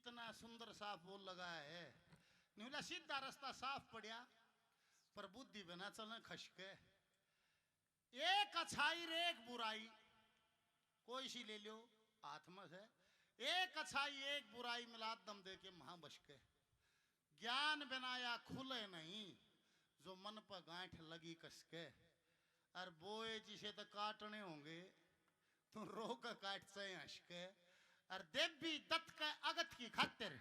कितना सुंदर साफ बोल लगाया है। निवला सीधा रास्ता साफ पड़िया पर बुद्धि बिना चलने खशके। एक अच्छाई रे एक बुराई कोई सी ले लो हाथ में से। एक अच्छाई एक बुराई मिला दम दे के महा बशके। ज्ञान बनाया खुले नहीं जो मन पर गांठ लगी कसके। और बोए जिसे तो काटने होंगे तो रोक काट से हंसके। और देवी दत्त के अगत की खातिर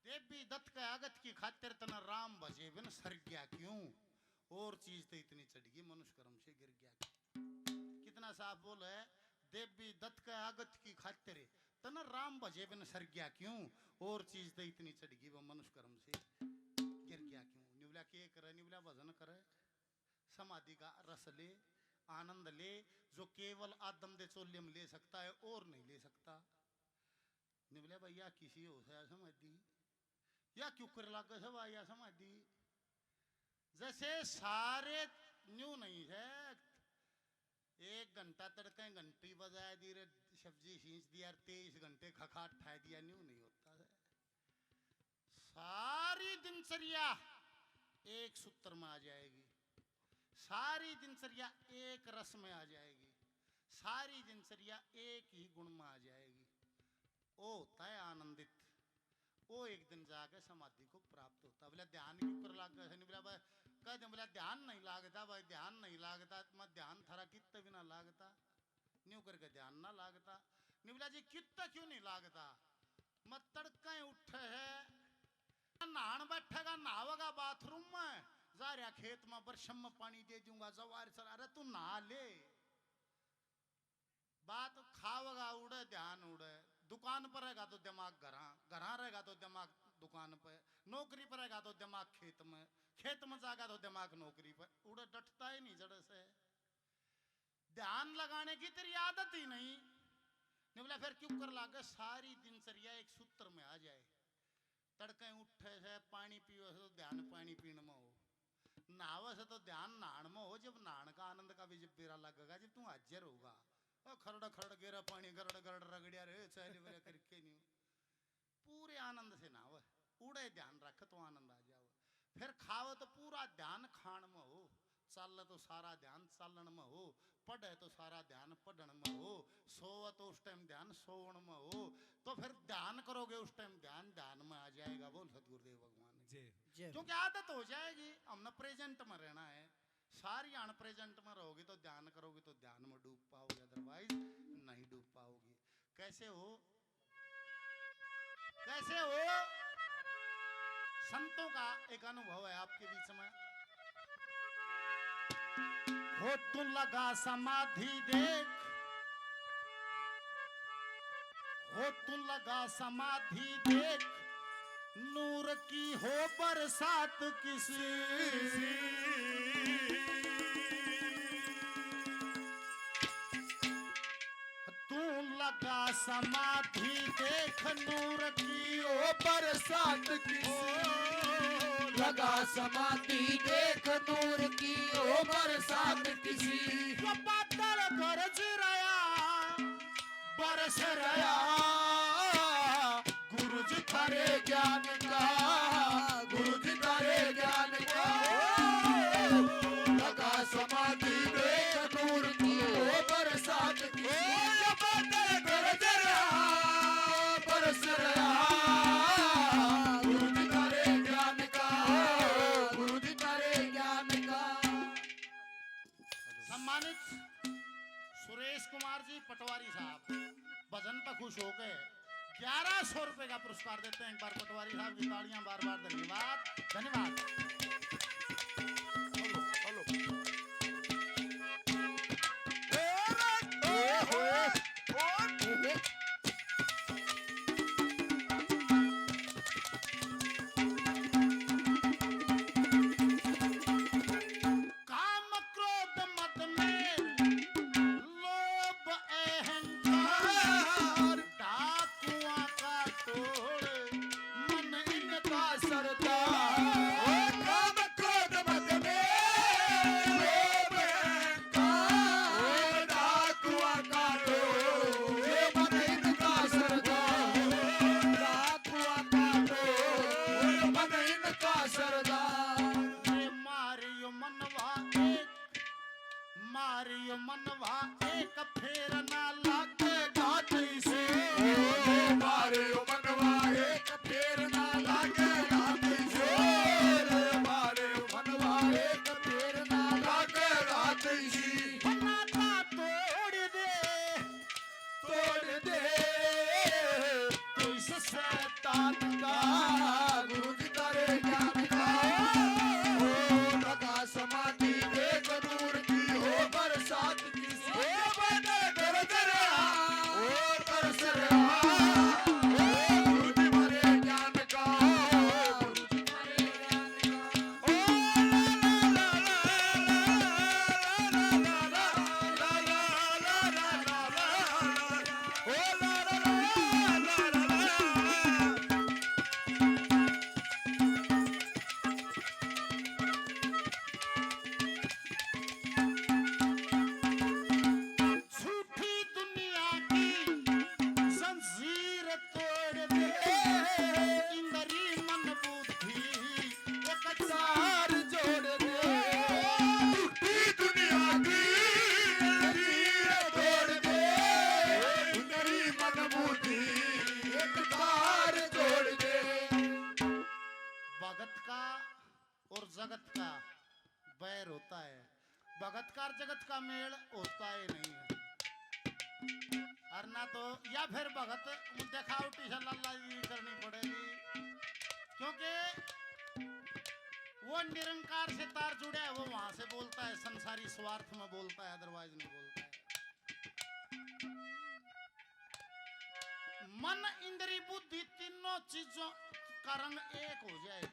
देवी दत्त के अगत की खातिर तना राम भजे बिन सर गया क्यों। और चीज तो इतनी चढ़ गई मनुष्य कर्म से गिर गया। कितना साफ बोल है। देवी दत्त के अगत की खातिर तना राम भजे बिन सर गया क्यों। और चीज तो इतनी चढ़ गई वो मनुष्य कर्म से गिर गया क्यों। निवला के करे निवला भजन करे समाधि का रस ले आनंद ले जो केवल आदम दे चोल्य में ले सकता है और नहीं ले सकता। निवले भैया किसी हो से समाधि या क्यों कर लागे सब आया समाधि। जैसे सारे न्यू नहीं है। एक घंटा तड़के घंटी बजाए दी रे सब्जी सींच दिया 23 घंटे खखाट ठा दिया न्यू नहीं होता है। सारी दिनचर्या एक सूत्र में आ जाएगी। सारी दिनचर्या एक रस में आ जाएगी। सारी दिनचर्या एक ही गुण में आ जाएगी। ओ होता है आनंदित। वो एक दिन जाके समाधि को प्राप्त होता। बोला ध्यान क्यों कर लागा है। बोला भाई कह दे बोला ध्यान नहीं लागता भाई ध्यान नहीं लागता। मैं ध्यान थारा कितना भी ना लागता न्यू करके ध्यान ना लागता। निबला जी कितना क्यों नहीं लागता। मैं तड़के उठे है नहान बैठेगा नहावेगा बाथरूम में जा रहा खेत में बरसम में पानी दे दूंगा जवार चला। अरे तू नहा ले बात खावेगा उड़े ध्यान उड़े। दुकान पर रहेगा तो दिमाग घरा रहेगा तो दिमाग दुकान पे। नौकरी पर रहेगा तो दिमाग खेत में जाएगा तो दिमाग नौकरी पर। उड़े डटता ही नहीं जड़े से। ध्यान लगाने की तेरी आदत ही नहीं। नहीं बोला फिर क्यों कर लागे। सारी दिनचर्या एक सूत्र में आ जाए। तड़के उठे से पानी पियो से तो ध्यान पानी पीने में हो। नहावे से तो ध्यान नहान में हो। जब नहान का आनंद का भी जब बेरा लगेगा जब तू हाजिर होगा। खरड़ खरड़ गेरा पानी गरड़ गरड़ रगड़िया रे चाली वेरा करके नहीं पूरे आनंद से नहावे। उड़े ध्यान रख तो आनंद आ जाओ। फिर खावे तो पूरा ध्यान खान में हो। चल तो सारा ध्यान चलन में हो। पढ़े तो सारा ध्यान पढ़न में हो। सोवे तो उस टाइम ध्यान सोवन में हो। तो फिर ध्यान करोगे उस टाइम ध्यान ध्यान में आ जाएगा। बोल सतगुरुदेव भगवान क्योंकि आदत हो जाएगी। हमने प्रेजेंट में रहना है। सारी अनप्रेजेंट में रहोगे तो ध्यान करोगे तो ध्यान में डूब पाओगे अदरवाइज नहीं डूब पाओगे। कैसे हो कैसे हो। संतों का एक अनुभव है आपके बीच में। हो तू लगा समाधि देख हो तू लगा समाधि देख नूर की हो बरसात किसी। तू लगा समाधि देख नूर की हो बरसात किसी। लगा समाधि देख नूर की ओ बरसात किसी। बादल गरज रहा बरस रहा गुरुजी थारे ज्ञान का गुरुजी थारे ज्ञान का। लगा समाधि देख नूर की ओ बरसात किसी। बादल गरज रहा बरस रहा गुरुजी थारे ज्ञान का गुरुजी थारे ज्ञान का। सम्मानित सुरेश कुमार जी पटवारी साहब भजन पर खुश हो गए 1100 रुपए का पुरस्कार देते हैं। एक बार पटवारी साहब की तालियां बार बार धन्यवाद धन्यवाद। काम क्रोध मद में लोभ अहंकार डाकुआ का तोड़ मन इनका सरदार काम समाधि का गुरु जी तारे ज्ञान का ओ लगा समाधि एक नूर की हो बरसात की ओ बदल कर दरा ओ बरसरा ओ गुरु जी तारे ज्ञान का गुरु जी तारे ज्ञान का ओ ला ला ला ला ला ला ला ला ला ला ओ ला ला ला ला ला झूठी दुनिया की जंजीर तोड़ दे इंद्री मन बुद्धि एक तार जोड़ दे झूठी दुनिया की जंजीर तोड़ दे मेरी मन बुद्धि एक तार जोड़ दे भगत का और जगत का बैर होता है, भगत का और जगत का मेल होता ही नहीं है। और ना तो या फिर भगत दिखावटी से लल्लाजी करनी पड़ेगी, क्योंकि वो निरंकार से तार जुड़ा है, वो वहां से बोलता है, संसारी स्वार्थ में बोलता है, अदरवाइज नहीं बोलता है। मन इंद्री बुद्धि तीनों चीजों का रंग एक हो जाए,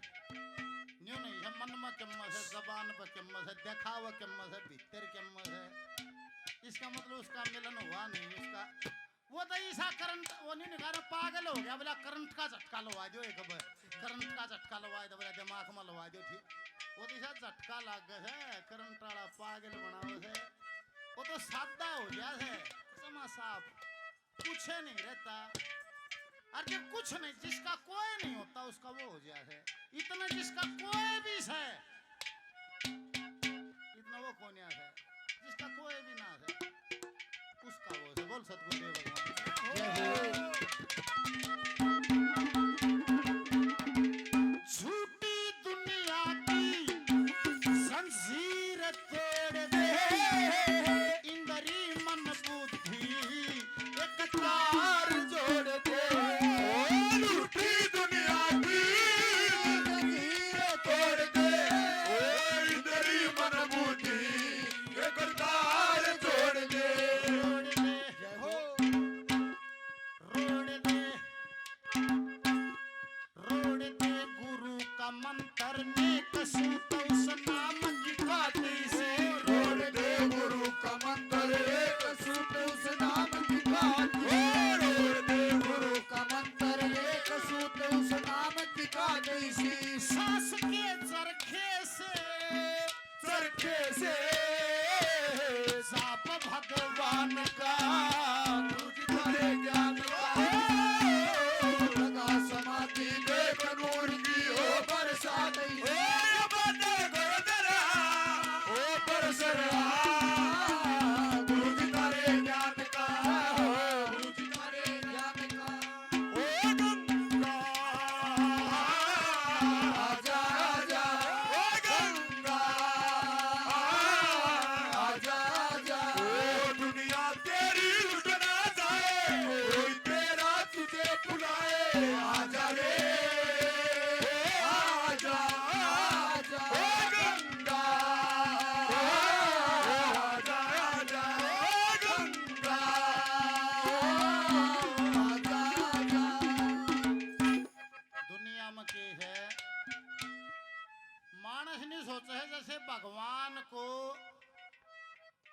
न्यू नहीं है। मन में किम्मत है, जबान पर किम्मत है, देखावा किम्मत है, भीतर किम्मत है, इसका मतलब उसका मिलन हुआ नहीं। उसका वो तो ऐसा करंट वो नहीं निकाल, पागल हो गया, बोला करंट का झटका लगा दो, एक बार करंट का झटका लगा दो, बोला दिमाग में लगा दो, ठीक। वो तो ऐसा झटका लग गया है, करंट वाला पागल बनाओ है, वो तो सादा हो गया है, समा साफ कुछ नहीं रहता। और जब कुछ नहीं, जिसका कोई नहीं होता उसका वो हो जाए है, इतना जिसका कोई भी है, इतना वो कौन है, जिसका कोई भी ना है उसका वो है। बोल सतगुरुदेव भगवान। झूठी दुनिया की जंजीर तोड़ दे इंद्री मन बुद्धि एक तार जोड़ दे झूठी दुनिया की जंजीर तोड़ दे मेरी मन बुद्धि एक तार जोड़ दे रोड दे गुरु का मंत्र नेक सूत उस नाम की खाती से रोड़ दे गुरु का मंत्र एक सूत उस नाम की खाती रोड़ दे गुरु का मंत्र एक सूत उस नाम की खाती सी सास के चरखे से साप भगवान का तुझ तारे ज्ञान का लगा समाधि देख नूर की हो बरसात ओ बदल कर दरा ओ बरसरा गुरु जी तारे ज्ञान का गुरु जी तारे ज्ञान का ओ गंगा आजा आजा ओ गंगा आजा आजा ओ दुनिया तेरी लुटना जाए कोई तेरा तुझे बुलाए आजा रे आजा आजा ओ गंगा आजा आजा ओ गंगा आजा आजा दुनिया में के है, मानस नहीं सोचा है जैसे भगवान को,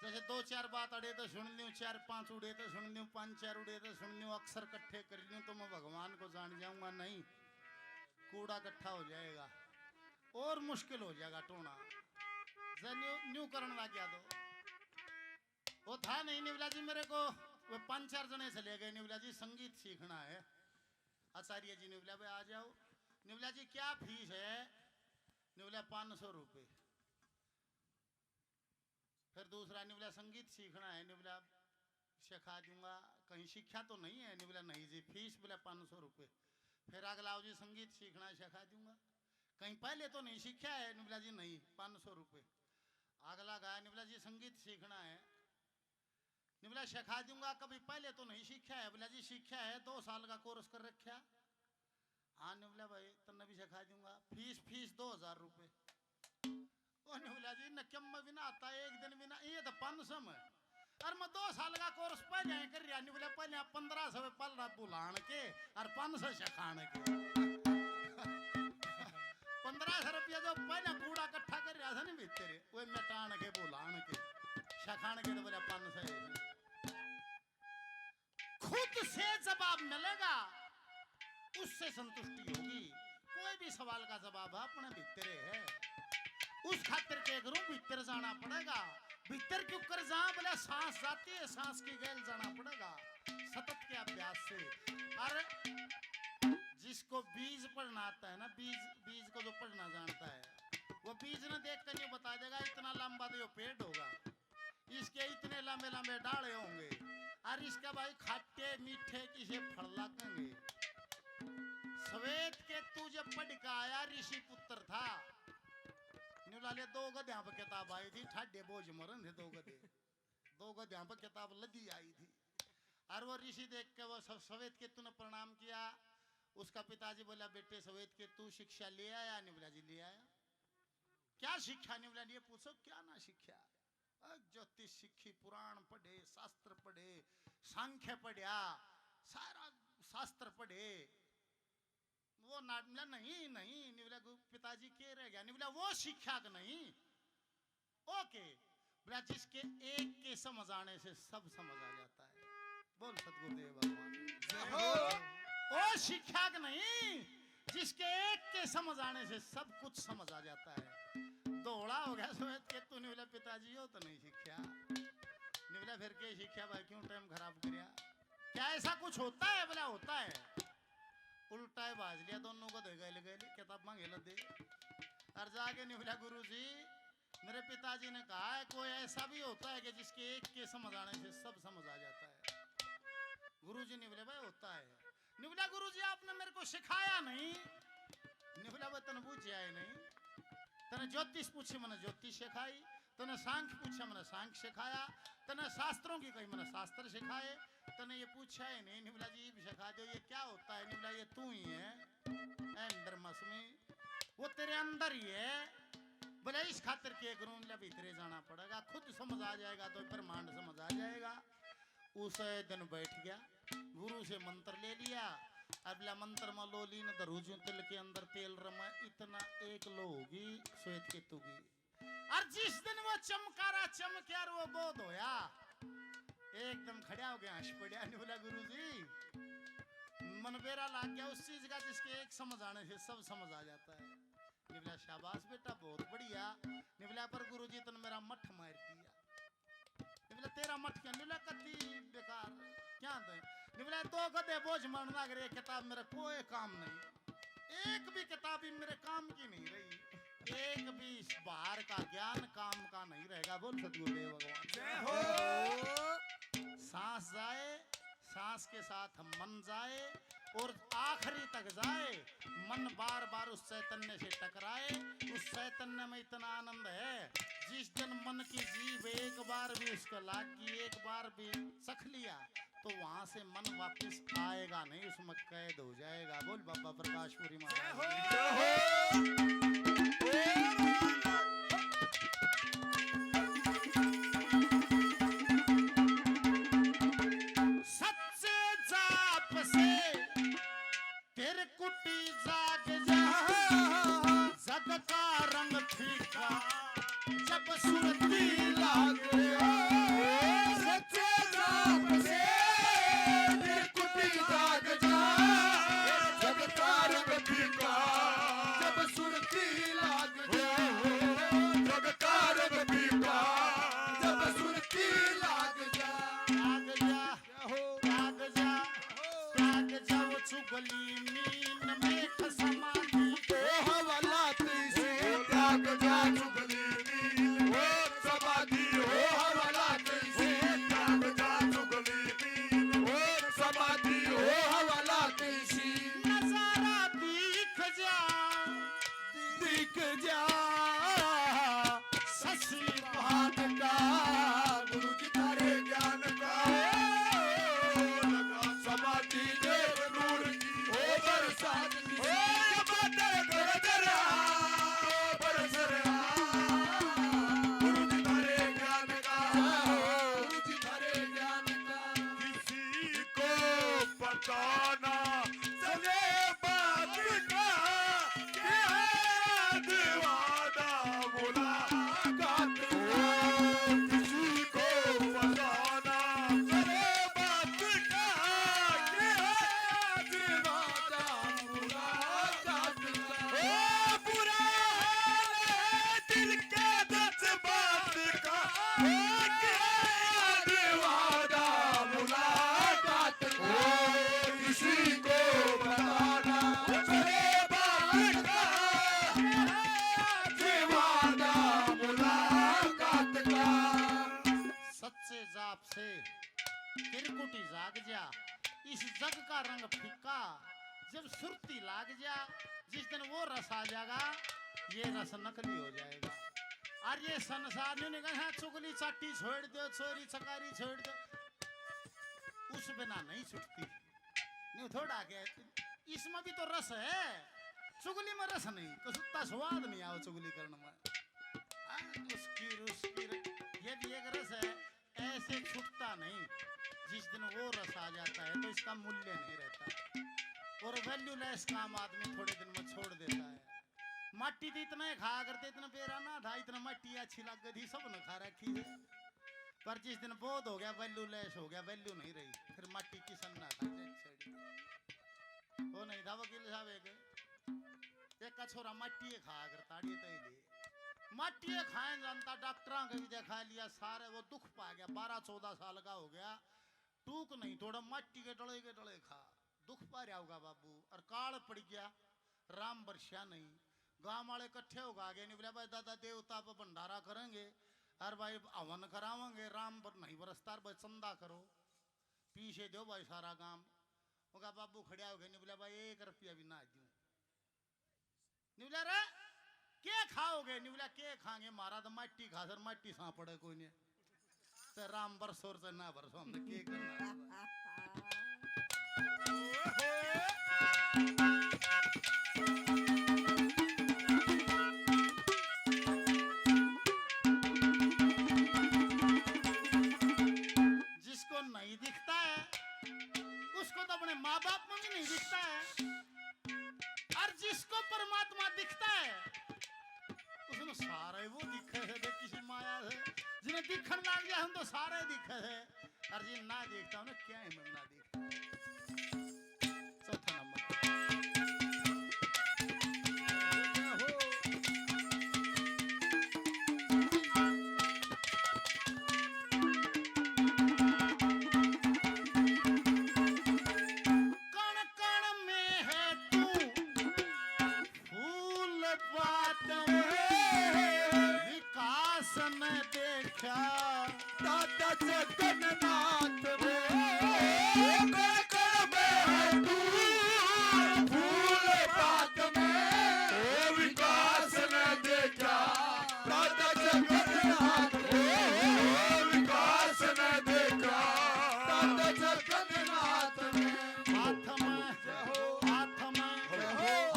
जैसे दो चार बात अड़े तो सुन लूं, चार पांच उड़े तो सुन लूं, पांच चार उड़े तो सुन लूं, अक्सर इकट्ठे कर लूं तो मैं भगवान को जान जाऊंगा, नहीं। कूड़ा इकट्ठा हो जाएगा और मुश्किल हो जाएगा टोना। न्यू करने लग गया तो वो था नहीं। निवला जी मेरे को वो पांच चार जने चले गए, निवला जी संगीत सीखना है। आचार्य जी निवला भाई आ जाओ। निवला जी क्या फीस है? निवला 500 रुपये। फिर दूसरा निवला संगीत सीखना है, निवला सिखा दूंगा। कहीं सीखा तो नहीं है? निवला नहीं जी, फीस बोला 500 रुपये। फिर अगला जी संगीत सीखना है, सिखा दूंगा। कहीं पहले तो नहीं सीखा है? निवला जी नहीं, 500 रुपये। अगला गाया, निवला जी संगीत सीखना है, निवला सिखा दूंगा। कभी पहले तो नहीं सीखा है? बोला जी सीखा है, 2 साल का कोर्स कर रखा। हाँ निवला भाई तन्ने भी सिखा दूंगा, फीस 2000 रुपए। ओ निवला जी नक्यम में भी ना आता एक दिन भी ना, ये तो 500 में। और मैं 2 साल का कोर्स पहले कर रहा निवला, पहले 1500 में पल रहा बुलान के और 500 सिखाने के। 1500 रुपया जो पहले बूढ़ा इकट्ठा कर रहा था ना भीतर वो मिटान के बुलान के सिखाने के, तो बोले 500। खुद से जवाब मिलेगा उससे संतुष्टि होगी। कोई भी सवाल का जवाब अपने भीतर है, उस खातिर के करूं भीतर जाना पड़ेगा। भीतर क्यों कर जा बोले सांस जाती है, सांस की गैल जाना पड़ेगा सतत के अभ्यास से। और जिसको बीज पढ़ना आता है ना, बीज को जो पढ़ना जानता है वो बीज ने देख कर ये बता देगा इतना लंबा तो ये पेड़ होगा, इसके इतने लंबे लंबे डाले होंगे, और इसका भाई खट्टे मीठे किसे फल लगेंगे। श्वेत केतु जब पढ़ के आया ऋषि पुत्र था, निवलाले 2 गधों पर किताब आई थी, ठाडे बोझ मरन थे 2 गधों पर किताब लदी आई थी। और वो ऋषि देख के वो श्वेत केतु ने प्रणाम किया। उसका पिताजी बोला बेटे श्वेत केतु शिक्षा ले आया? निवला जी ले आया। क्या शिक्षा? निवला ये पूछो क्या ना शिक्षा? ज्योतिष सीखी, पुराण पढ़े, शास्त्र पढ़े, सांख्य पढ़िया, सारा शास्त्र पढ़े। वो निवला नहीं निवला पिताजी के रह गया। निवला वो शिक्षा का नहीं। ओके बोला जिसके एक के समझ आने से सब समझ आ जाता है। बोल सतगुरुदेव भगवान वो शिक्षा का नहीं, जिसके एक के समझ आने से सब कुछ समझ आ जाता है। दौड़ा हो गया श्वेत केतु। निवला पिताजी हो तो नहीं शिक्षा। निवला फिर के शिक्षा भाई क्यों टाइम खराब करिया? क्या ऐसा कुछ होता है? बोला होता है। उल्टा है बाज लिया दोनों को, गए किताब मांगे दे। और जाके निवला गुरुजी मेरे पिताजी ने कहा है कोई ऐसा भी होता है कि जिसके एक के समझ आने से सब समझ आ जाता है। गुरुजी ने बोले भाई होता है। निवला गुरुजी आपने मेरे को सिखाया नहीं। निवला भाई तने पूछे आए नहीं, तने ज्योतिष पूछे मैंने ज्योतिष सिखाई, तने सांख्य पूछा मैंने सांख्य सिखाया, तने शास्त्रों की कही मैंने शास्त्र सिखाए, तने ये पूछा ही नहीं। निवला जी भी सिखा दो ये क्या होता है? निवला ये तू ही है अंदर मसमी, वो तेरे अंदर ही है। बोले इस खातिर के गुरु भीतरे जाना पड़ेगा, खुद समझ आ जाएगा तो ब्रह्मांड समझ आ जाएगा। उस दिन बैठ गया, गुरु से मंत्र ले लिया। अगला मंत्र में लो ली न धरूजू तिल के अंदर तेल रमा इतना 1 लो होगी श्वेत केतु की। और जिस दिन वो चमकारा चमक्या वो बोध होया, एकदम खड़ा हो गया, हंस पड़ा। निवला गुरुजी मन बेरा लाग गया उस चीज का जिसके एक समझ आने से सब समझ आ जाता है। निवला शाबाश बेटा बहुत बढ़िया। निवला पर गुरुजी तने मेरा मठ मार दिया। निवला तेरा मठ क्या? निवला कति बेकार क्या दे? निवला 2 गधे बोझ मरना लग रहे, किताब मेरा कोई काम नहीं, एक भी किताब ही मेरे काम की नहीं रही, एक भी बाहर का ज्ञान काम का नहीं रहेगा। बोल सतगुरुदेव भगवान जय हो। सांस जाए, सांस के साथ मन जाए और आखिरी तक जाए, मन बार बार उस चैतन्य से टकराए। उस चैतन्य में इतना आनंद है जिस दिन मन की जीभ एक बार भी उसको लाग गई, एक बार भी चख लिया तो वहां से मन वापस आएगा नहीं, उसमें कैद हो जाएगा। बोल बाबा प्रकाशपुरी महाराज सच्चे जाप से तेरे कुटी जाग जा, जग का रंग फीका जब सुरती लागे। सच्चे जाप से तेरे कुटी जाग जा, जग का रंग फीका जब सुरती लाग जा, जग का रंग फीका जब सुरती लाग जा। त्याग जा वो चुगली नींद में समाधि ओ हवाला तीसी त्याग जा चुगली नींद में समाधि। ओ हवाला तीसी त्याग जा चुगली नींद में समाधि। ओ हवाला तीसी नजारा दिख जा शशि भान का गुरु जी तारे ज्ञान का लगा समाधि देव नूर की ओ बरसात की। जब सुरती लाग जा, जिस दिन वो रस आ जाएगा, ये रस नकली हो जाएगा। और ये संसार ने कहा चुगली चाटी छोड़ दो, चोरी चकारी छोड़ दो, उस बिना नहीं छुटती। नहीं थोड़ा के इसमें भी तो रस है, चुगली में रस नहीं, कुछ स्वाद नहीं आओ चुगली करने में। उसकी ये भी एक रस है, ऐसे छूटता नहीं। जिस दिन वो रस आ जाता है तो इसका मूल्य नहीं रहता, और वैल्यूलेस काम आदमी थोड़े दिन में छोड़ देता है। मट्टी तो इतना खाया करते, इतना बेरा ना था, इतना मट्टी अच्छी लग गई थी, सब ने खा रखी है। पर जिस दिन बोध हो गया, वैल्यूलेस हो गया, वैल्यू नहीं रही, फिर मट्टी किसन ना खा वो नहीं था। वकील साहब एक कछोरा मट्टी खाया करता, मट्टी खाए जानता, डॉक्टर का भी देखा लिया, सारे वो दुख पा गया, 12-14 साल का हो गया, टूक नहीं, थोड़ा मट्टी के डले खा, दुख पा रहा होगा बाबू। और काल पड़ गया, राम बरसिया नहीं, गांव वाले इकट्ठे हो गए, नहीं बोले भाई दादा देवता पर भंडारा करेंगे, और भाई हवन करावेंगे, राम पर नहीं बरसता, भाई चंदा करो, पीछे दो भाई सारा काम होगा। बाबू खड़िया हो गए, नहीं बोला भाई 1 रुपया भी ना दूं, नहीं बोला रे क्या खाओगे, नहीं बोला क्या खाएंगे, मारा तो मट्टी खा सर, मट्टी सा पड़े कोई नहीं, तो राम बरसोर से ना बरसो, हमने क्या करना। जिसको नहीं दिखता है उसको तो अपने माँ बाप में भी नहीं दिखता है, और जिसको परमात्मा दिखता है उसने सारे वो दिखे है, देख किसी माया से जिन्हें दिखने लग गया, हम तो सारे दिखे है, और जिन ना देखता उन्हें क्या है मन ना देखता। चौथा नंबर, कण कण में है तू फूल बात विकास न देखा, दादा जगन्नाथ कण कण में है तू फूल बात में विकास न देखा, दादा जगन्नाथ विकास न देखा, दादा जगन्नाथ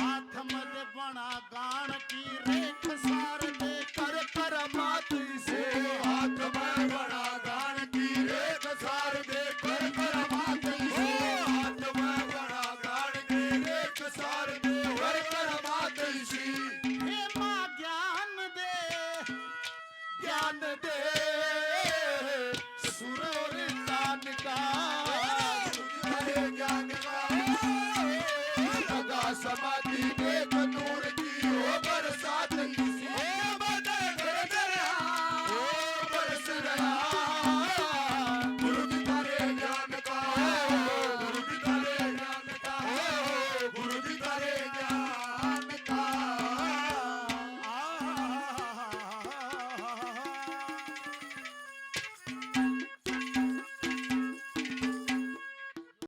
हाथ में दे बना गान की रेख सार दे कर कर मात से, हाथ में बड़ा गान की रेख सार दे कर कर मात से, हाथ में बड़ा गान की रेख सार दे कर कर मात से, हे माँ ज्ञान दे ज्ञान दे सुर और तान का, हरे ज्ञान का लगा समाधि देख